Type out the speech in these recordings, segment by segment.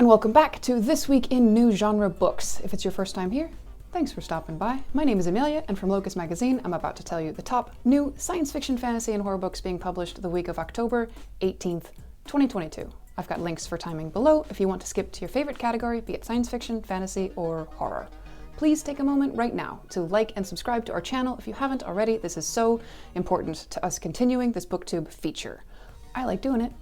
and welcome back to This Week in New Genre Books. If it's your first time here, thanks for stopping by. My name is Amelia, and from Locus magazine, I'm about to tell you the top new science fiction, fantasy, and horror books being published the week of October 18th, 2022. I've got links for timing below if you want to skip to your favorite category, be it science fiction, fantasy, or horror. Please take a moment right now to like and subscribe to our channel if you haven't already. This is so important to us continuing this booktube feature. I like doing it.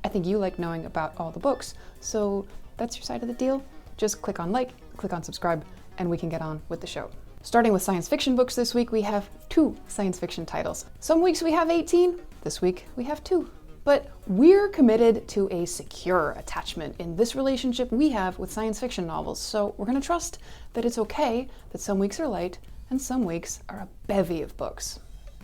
I think you like knowing about all the books, so that's your side of the deal. Just click on like, click on subscribe, and we can get on with the show. Starting with science fiction books this week, we have 2 science fiction titles. Some weeks we have 18, this week we have 2. But we're committed to a secure attachment in this relationship we have with science fiction novels, so we're gonna trust that it's okay that some weeks are light and some weeks are a bevy of books.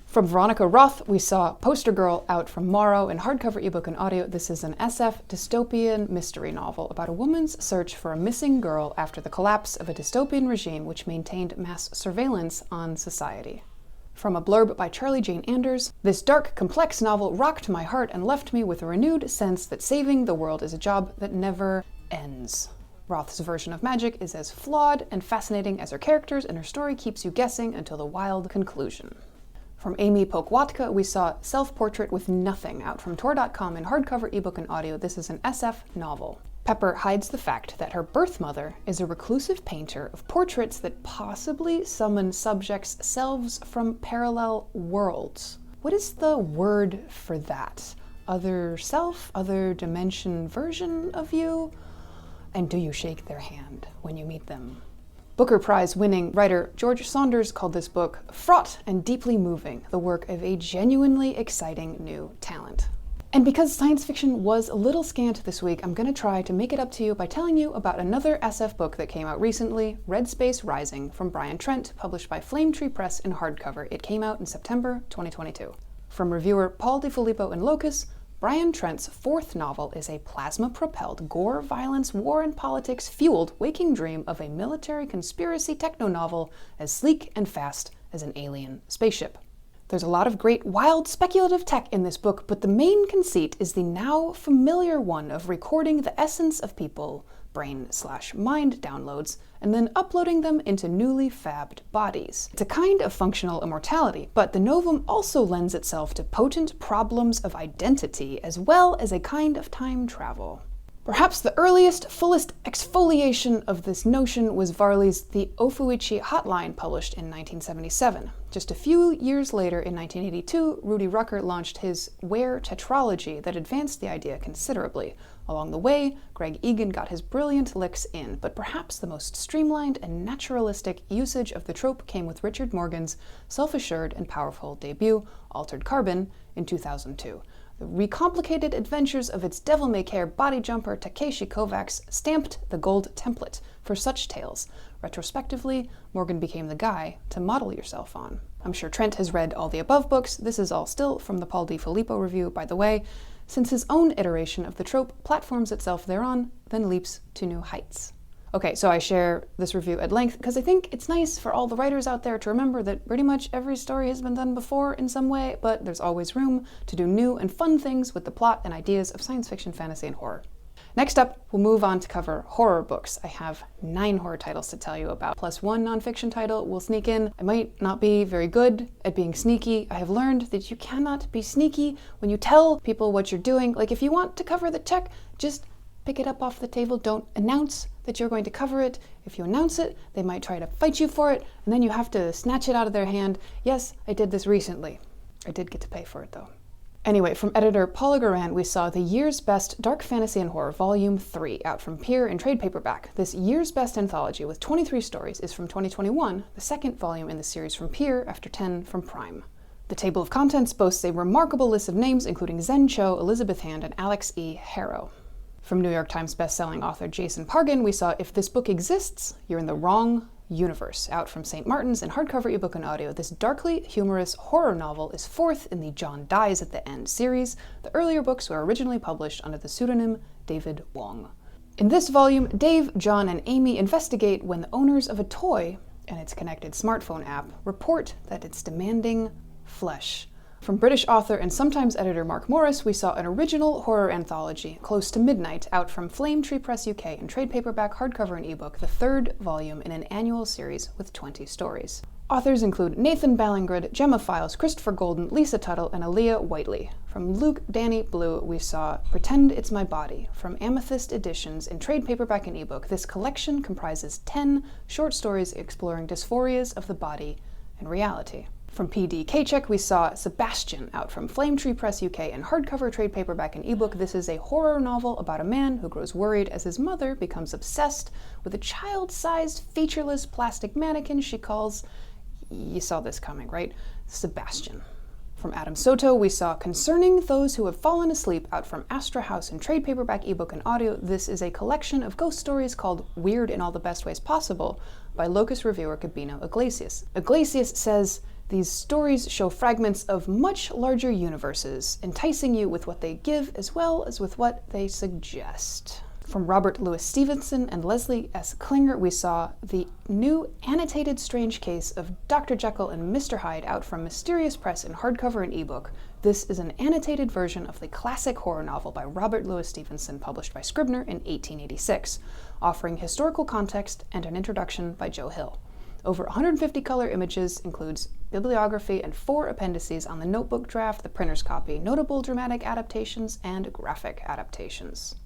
From Veronica Roth, we saw Poster Girl out from Morrow in hardcover, ebook, and audio. This is an SF dystopian mystery novel about a woman's search for a missing girl after the collapse of a dystopian regime which maintained mass surveillance on society. From a blurb by Charlie Jane Anders, this dark, complex novel rocked my heart and left me with a renewed sense that saving the world is a job that never ends. Roth's version of magic is as flawed and fascinating as her characters, and her story keeps you guessing until the wild conclusion. From Amy Pokwatka, we saw Self-Portrait with Nothing out from Tor.com in hardcover, ebook, and audio. This is an SF novel. Pepper hides the fact that her birth mother is a reclusive painter of portraits that possibly summon subjects' selves from parallel worlds. What is the word for that? Other self? Other dimension version of you? And do you shake their hand when you meet them? Booker Prize winning writer George Saunders called this book fraught and deeply moving, the work of a genuinely exciting new talent. And because science fiction was a little scant this week, I'm going to try to make it up to you by telling you about another SF book that came out recently, Red Space Rising from Brian Trent, published by Flame Tree Press in hardcover. It came out in September 2022. From reviewer Paul DiFilippo in Locus, Brian Trent's 4th novel is a plasma-propelled gore, violence, war, and politics-fueled waking dream of a military conspiracy techno-novel as sleek and fast as an alien spaceship. There's a lot of great, wild, speculative tech in this book, but the main conceit is the now familiar one of recording the essence of people, brain/mind downloads, and then uploading them into newly fabbed bodies. It's a kind of functional immortality, but the novum also lends itself to potent problems of identity as well as a kind of time travel. Perhaps the earliest, fullest exfoliation of this notion was Varley's The Ofuichi Hotline, published in 1977. Just a few years later, in 1982, Rudy Rucker launched his Where tetralogy that advanced the idea considerably. Along the way, Greg Egan got his brilliant licks in, but perhaps the most streamlined and naturalistic usage of the trope came with Richard Morgan's self-assured and powerful debut, Altered Carbon, in 2002. The recomplicated adventures of its devil-may-care body jumper Takeshi Kovacs stamped the gold template for such tales. Retrospectively, Morgan became the guy to model yourself on. I'm sure Trent has read all the above books. This is all still from the Paul DiFilippo review, by the way, since his own iteration of the trope platforms itself thereon, then leaps to new heights. Okay, so I share this review at length because I think it's nice for all the writers out there to remember that pretty much every story has been done before in some way, but there's always room to do new and fun things with the plot and ideas of science fiction, fantasy, and horror. Next up, we'll move on to cover horror books. I have 9 horror titles to tell you about, plus 1 nonfiction title will sneak in. I might not be very good at being sneaky. I have learned that you cannot be sneaky when you tell people what you're doing. Like, if you want to cover the check, just pick it up off the table. Don't announce that you're going to cover it. If you announce it, they might try to fight you for it, and then you have to snatch it out of their hand. Yes, I did this recently. I did get to pay for it, though. Anyway, from editor Paula Guran, we saw The Year's Best Dark Fantasy and Horror Volume 3 out from Peer in trade paperback. This Year's Best anthology with 23 stories is from 2021, the 2nd volume in the series from Peer after 10 from Prime. The table of contents boasts a remarkable list of names including Zen Cho, Elizabeth Hand, and Alex E. Harrow. From New York Times bestselling author Jason Pargin, we saw If This Book Exists, You're in the Wrong Universe, out from St. Martin's in hardcover, ebook, and audio. This darkly humorous horror novel is 4th in the John Dies at the End series. The earlier books were originally published under the pseudonym David Wong. In this volume, Dave, John, and Amy investigate when the owners of a toy and its connected smartphone app report that it's demanding flesh. From British author and sometimes editor Mark Morris, we saw an original horror anthology, Close to Midnight, out from Flame Tree Press UK in trade paperback, hardcover, and ebook, the third volume in an annual series with 20 stories. Authors include Nathan Ballingrid, Gemma Files, Christopher Golden, Lisa Tuttle, and Aaliyah Whiteley. From Luke Dani Blue, we saw Pretend It's My Body. From Amethyst Editions in trade paperback and ebook, this collection comprises 10 short stories exploring dysphorias of the body and reality. From PD Cacek, we saw Sebastian, out from Flame Tree Press UK in hardcover, trade paperback, and ebook. This is a horror novel about a man who grows worried as his mother becomes obsessed with a child-sized, featureless plastic mannequin she calls, you saw this coming, right? Sebastian. From Adam Soto, we saw Concerning Those Who Have Fallen Asleep, out from Astra House in trade paperback, ebook, and audio. This is a collection of ghost stories called Weird in All the Best Ways Possible by Locus reviewer Gabino Iglesias. Iglesias says, these stories show fragments of much larger universes, enticing you with what they give as well as with what they suggest. From Robert Louis Stevenson and Leslie S. Klinger, we saw the new annotated strange case of Dr. Jekyll and Mr. Hyde, out from Mysterious Press in hardcover and ebook. This is an annotated version of the classic horror novel by Robert Louis Stevenson, published by Scribner in 1886, offering historical context and an introduction by Joe Hill. Over 150 color images, includes bibliography and 4 appendices on the notebook draft, the printer's copy, notable dramatic adaptations, and graphic adaptations.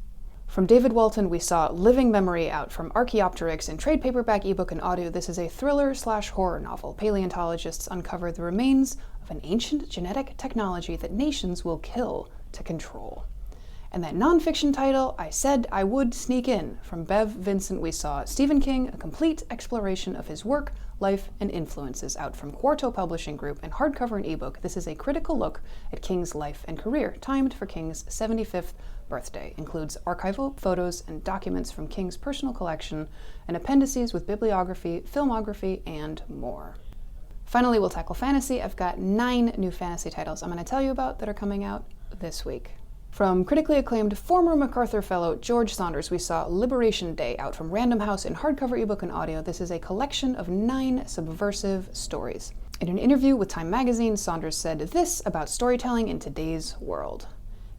From David Walton, we saw Living Memory, out from Archaeopteryx in trade paperback, ebook, and audio. This is a thriller/horror novel. Paleontologists uncover the remains of an ancient genetic technology that nations will kill to control. And that nonfiction title, I Said I Would Sneak In. From Bev Vincent, we saw Stephen King, a complete exploration of his work, life, and influences, out from Quarto Publishing Group in hardcover and ebook. This is a critical look at King's life and career, timed for King's 75th birthday. Includes archival photos and documents from King's personal collection, and appendices with bibliography, filmography, and more. Finally, we'll tackle fantasy. I've got 9 new fantasy titles I'm going to tell you about that are coming out this week. From critically acclaimed former MacArthur Fellow George Saunders, we saw Liberation Day, out from Random House in hardcover, ebook, and audio. This is a collection of 9 subversive stories. In an interview with Time magazine, Saunders said this about storytelling in today's world.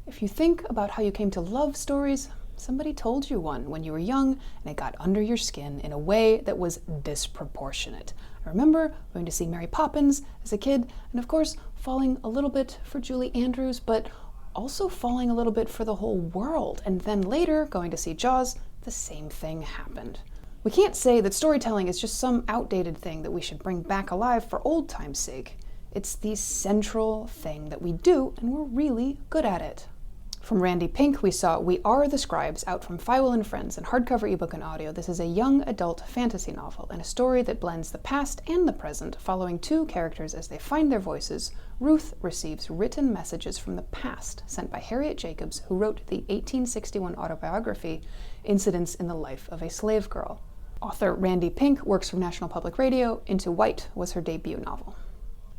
If you think about how you came to love stories, somebody told you one when you were young, and it got under your skin in a way that was disproportionate. I remember going to see Mary Poppins as a kid, and of course, falling a little bit for Julie Andrews, but also falling a little bit for the whole world. And then later, going to see Jaws, the same thing happened. We can't say that storytelling is just some outdated thing that we should bring back alive for old time's sake. It's the central thing that we do, and we're really good at it. From Randy Pink, we saw We Are the Scribes, out from Fywell and Friends in hardcover, ebook, and audio. This is a young adult fantasy novel and a story that blends the past and the present, following 2 characters as they find their voices. Ruth receives written messages from the past sent by Harriet Jacobs, who wrote the 1861 autobiography, Incidents in the Life of a Slave Girl. Author Randy Pink works for National Public Radio. Into White was her debut novel.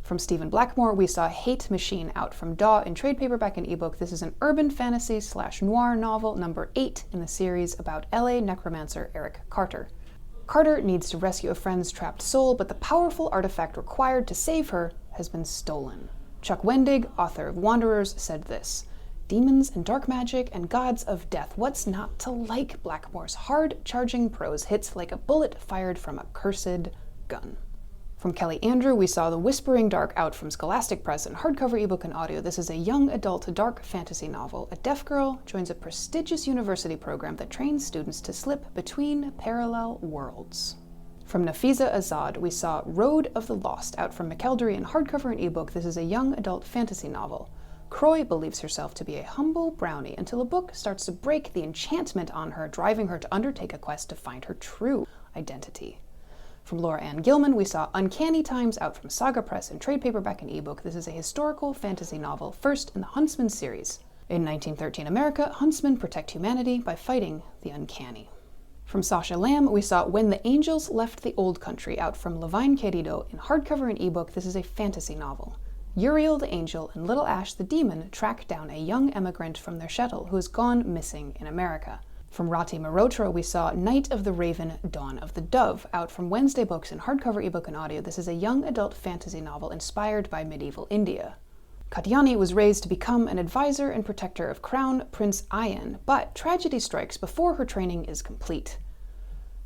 From Stephen Blackmoore, we saw Hate Machine, out from Daw in trade paperback and ebook. This is an urban fantasy/noir novel, number 8 in the series, about LA necromancer Eric Carter. Carter needs to rescue a friend's trapped soul, but the powerful artifact required to save her has been stolen. Chuck Wendig, author of Wanderers, said this: demons and dark magic and gods of death, what's not to like? Blackmoore's hard-charging prose hits like a bullet fired from a cursed gun. From Kelly Andrew, we saw The Whispering Dark, out from Scholastic Press in hardcover, ebook, and audio. This is a young adult dark fantasy novel. A deaf girl joins a prestigious university program that trains students to slip between parallel worlds. From Nafiza Azad, we saw Road of the Lost, out from McElderry in hardcover and ebook. This is a young adult fantasy novel. Croy believes herself to be a humble brownie until a book starts to break the enchantment on her, driving her to undertake a quest to find her true identity. From Laura Ann Gilman, we saw Uncanny Times, out from Saga Press in trade paperback and ebook. This is a historical fantasy novel, first in the Huntsman series. In 1913 America, huntsmen protect humanity by fighting the uncanny. From Sacha Lamb, we saw When the Angels Left the Old Country, out from Levine Querido in hardcover and ebook. This is a fantasy novel. Uriel the angel and Little Ash the demon track down a young emigrant from their shtetl who has gone missing in America. From Rati Mehrotra, we saw Night of the Raven, Dawn of the Dove, out from Wednesday Books in hardcover, ebook, and audio. This is a young adult fantasy novel inspired by medieval India. Katyani was raised to become an advisor and protector of Crown Prince Ayan, but tragedy strikes before her training is complete.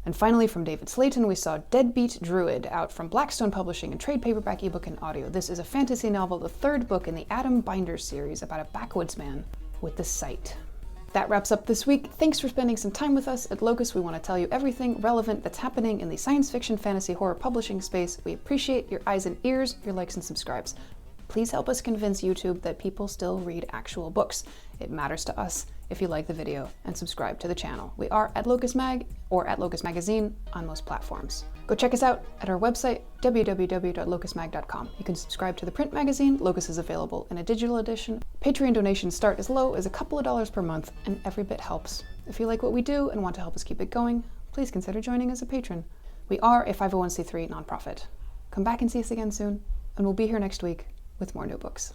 And finally, from David Slayton, we saw Deadbeat Druid, out from Blackstone Publishing in trade paperback, ebook, and audio. This is a fantasy novel, the third book in the Adam Binder series about a backwoods man with the sight. That wraps up this week. Thanks for spending some time with us. At Locus, we want to tell you everything relevant that's happening in the science fiction, fantasy, horror publishing space. We appreciate your eyes and ears, your likes and subscribes. Please help us convince YouTube that people still read actual books. It matters to us if you like the video and subscribe to the channel. We are at Locus Mag or at Locus Magazine on most platforms. Go check us out at our website, www.locusmag.com. You can subscribe to the print magazine. Locus is available in a digital edition. Patreon donations start as low as a couple of dollars per month, and every bit helps. If you like what we do and want to help us keep it going, please consider joining as a patron. We are a 501c3 nonprofit. Come back and see us again soon, and we'll be here next week with more new books.